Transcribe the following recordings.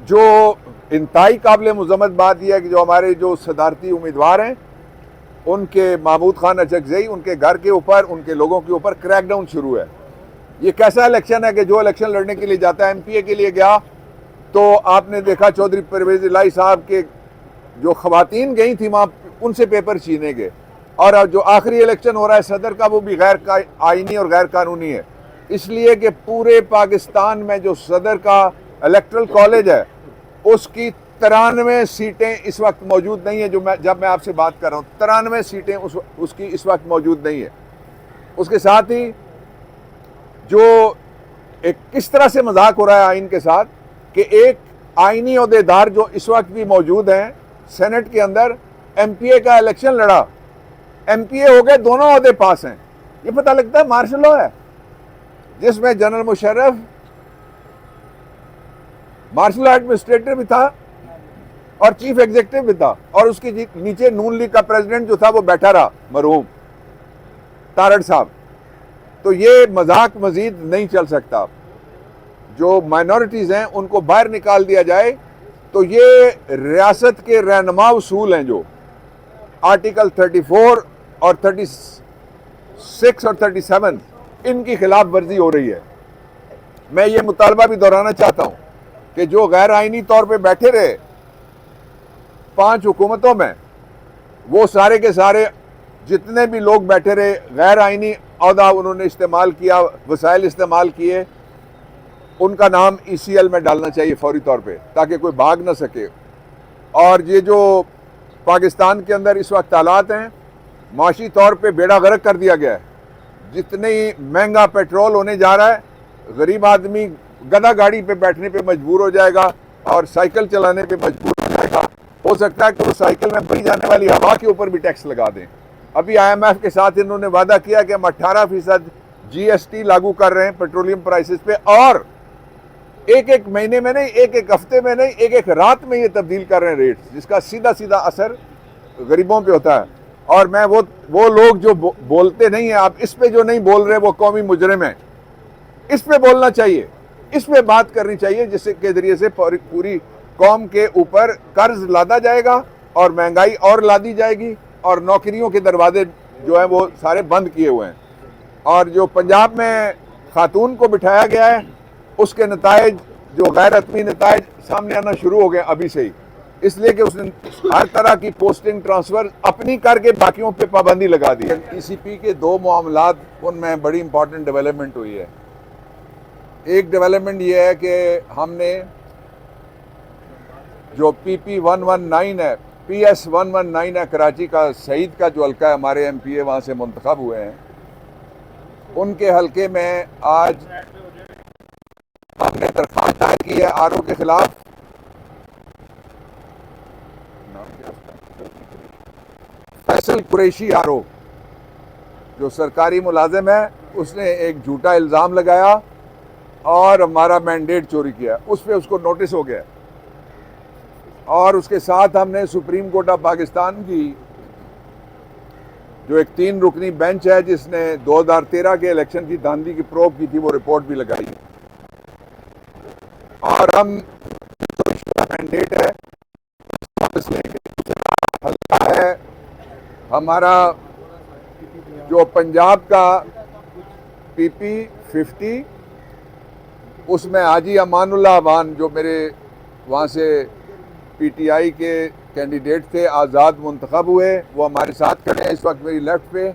जो इंतहाई काबिल मज़म्मत बात यह है कि जो हमारे जो सदारती उम्मीदवार हैं उनके महमूद खान अचकज़ई उनके घर के ऊपर उनके लोगों के ऊपर क्रैकडाउन शुरू है। ये कैसा इलेक्शन है कि जो इलेक्शन लड़ने के लिए जाता है, MPA के लिए गया तो आपने देखा चौधरी परवेज़ इलाही साहब के जो ख़वातीन गई थी वहाँ उनसे पेपर छीने गए, और अब जो आखिरी इलेक्शन हो रहा है सदर का वो भी गैर आइनी और गैर कानूनी है, इसलिए कि पूरे पाकिस्तान में जो सदर का इलेक्ट्रल कॉलेज है उसकी 93 सीटें इस वक्त मौजूद नहीं है। जब मैं आपसे बात कर रहा हूँ 93 सीटें उसकी इस वक्त मौजूद नहीं है। उसके साथ ही जो एक किस तरह से मजाक हो रहा है आइन के साथ कि एक आइनी ओहदेदार जो इस वक्त भी मौजूद हैं सेनेट के अंदर, MPA का इलेक्शन लड़ा, MPA हो गए, दोनों ओहदे पास हैं। ये पता लगता है मार्शल लॉ है जिसमें general Musharraf martial law administrator भी था और चीफ एग्जीक्यूटिव भी था, और उसके नीचे नून लीग का प्रेसिडेंट जो था वो बैठा रहा, मरहूम तारड़ साहब। तो ये मजाक मजीद नहीं चल सकता। जो माइनॉरिटीज़ हैं उनको बाहर निकाल दिया जाए तो ये रियासत के रहनुमा उसूल हैं जो आर्टिकल 34 और 36 और 37 इनकी खिलाफ वर्जी हो रही है। मैं ये मुतालबा भी दोहराना चाहता हूँ कि जो गैर आइनी तौर पे बैठे रहे 5 हुकूमतों में, वो सारे के सारे जितने भी लोग बैठे रहे गैर आइनी औहदा उन्होंने इस्तेमाल किया, वसाइल इस्तेमाल किए, उनका नाम ECL में डालना चाहिए फौरी तौर पे ताकि कोई भाग ना सके। और ये जो पाकिस्तान के अंदर इस वक्त हालात हैं, माशी तौर पे बेड़ा गर्क कर दिया गया है। जितने ही महंगा पेट्रोल होने जा रहा है, गरीब आदमी गधा गाड़ी पे बैठने पे मजबूर हो जाएगा और साइकिल चलाने पे मजबूर हो जाएगा। हो सकता है कि वो साइकिल में भरी जाने वाली हवा के ऊपर भी टैक्स लगा दें। अभी IMF के साथ इन्होंने वादा किया कि हम 18% GST लागू कर रहे हैं पेट्रोलियम प्राइसेस पे, और एक महीने में नहीं, एक हफ्ते में नहीं, एक रात में ये तब्दील कर रहे हैं रेट्स, जिसका सीधा सीधा असर गरीबों पे होता है। और मैं वो लोग जो बोलते नहीं है, आप इस पे जो नहीं बोल रहे वो कौमी मुजरिम है, इस पे बोलना चाहिए, इस पे बात करनी चाहिए, जिसके जरिए से पूरी कौम के ऊपर कर्ज लादा जाएगा और महंगाई और लादी जाएगी और नौकरियों के दरवाजे जो है वो सारे बंद किए हुए हैं। और जो पंजाब में खातून को बिठाया गया है उसके नतायज, जो गैर हतमी नतायज सामने आना शुरू हो गए अभी से ही, इसलिए कि उसने हर तरह की पोस्टिंग ट्रांसफ़र अपनी करके बाकियों पे पाबंदी लगा दी है। TCP के 2 मामलात, उनमें बड़ी इंपॉर्टेंट डेवलपमेंट हुई है। एक डेवलपमेंट ये है कि हमने जो PP119 है, PS119 है, कराची का सईद का जो हल्का है, हमारे MPA वहाँ से मुंतखब हुए हैं, उनके हल्के में आज हमने दरख्वास्त दायर की है RO के खिलाफ। फैसल कुरैशी RO जो सरकारी मुलाजिम है, उसने एक झूठा इल्ज़ाम लगाया और हमारा मैंडेट चोरी किया, उस पर उसको नोटिस हो गया। और उसके साथ हमने सुप्रीम कोर्ट ऑफ पाकिस्तान की जो एक 3 रुकनी बेंच है जिसने 2013 के इलेक्शन की धांधली की प्रोब की थी, वो रिपोर्ट भी लगाई। और हम मैंडेट है हल्का है हमारा जो पंजाब का PP50, उसमें हाजी अमानुल्लाह अवान जो मेरे वहाँ से PTI के कैंडिडेट थे, आज़ाद मुंतखब हुए, वो हमारे साथ खड़े हैं इस वक्त मेरी लेफ्ट पे।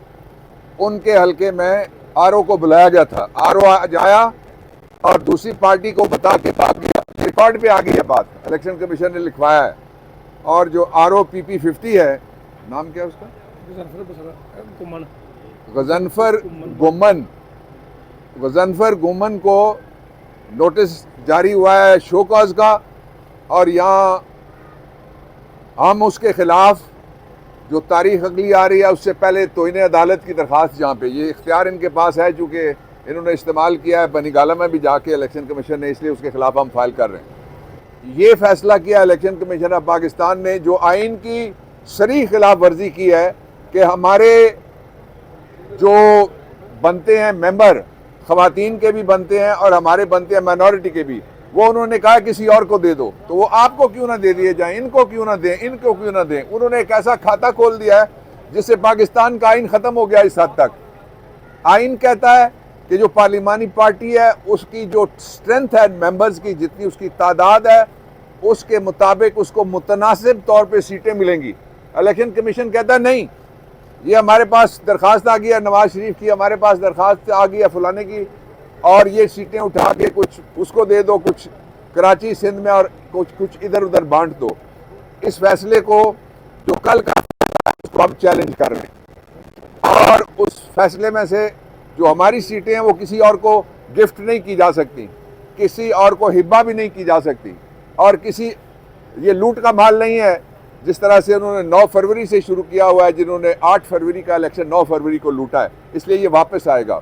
उनके हल्के में RO को बुलाया गया था, RO आज आया और दूसरी पार्टी को बता के भाग गया। रिकॉर्ड पे आ गई है बात, इलेक्शन कमीशन ने लिखवाया है। और जो RO PP50 है, नाम क्या है उसका, गजनफर गुमन को नोटिस जारी हुआ है शो कॉज का, और यहाँ हम उसके खिलाफ जो तारीख अगली आ रही है उससे पहले तोइने अदालत की दरख्वास्त, जहाँ पे ये इख्तियार इनके पास है चूँकि इन्होंने इस्तेमाल किया है बनीगाला में भी जाके इलेक्शन कमीशन ने, इसलिए उसके खिलाफ हम फाइल कर रहे हैं। ये फैसला किया इलेक्शन कमीशन ऑफ पाकिस्तान ने जो आइन की सरी खिलाफ वर्जी की है कि हमारे जो बनते हैं मेंबर, ख़वातीन के भी बनते हैं और हमारे बनते हैं माइनॉरिटी के भी, वो उन्होंने कहा किसी और को दे दो, तो वो आपको क्यों ना दे दिए जाएं, इनको क्यों ना दें, इनको क्यों ना दें। उन्होंने एक ऐसा खाता खोल दिया है जिससे पाकिस्तान का आइन खत्म हो गया इस हद तक। आइन कहता है कि जो पार्लिमानी पार्टी है उसकी जो स्ट्रेंथ है मेंबर्स की, जितनी उसकी तादाद है उसके मुताबिक उसको मुतनासिब तौर पे सीटें मिलेंगी। इलेक्शन कमीशन कहता है नहीं, ये हमारे पास दरखास्त आ गई है नवाज शरीफ की, हमारे पास दरखास्त आ गई है फलाने की, और ये सीटें उठा के कुछ उसको दे दो, कुछ कराची सिंध में और कुछ इधर उधर बांट दो। इस फैसले को जो कल का उसको हम चैलेंज कर रहे हैं, और उस फैसले में से जो हमारी सीटें हैं वो किसी और को गिफ्ट नहीं की जा सकती, किसी और को हिब्बा भी नहीं की जा सकती, और किसी ये लूट का माल नहीं है जिस तरह से उन्होंने 9 फरवरी से शुरू किया हुआ है, जिन्होंने 8 फरवरी का इलेक्शन 9 फरवरी को लूटा है, इसलिए ये वापस आएगा।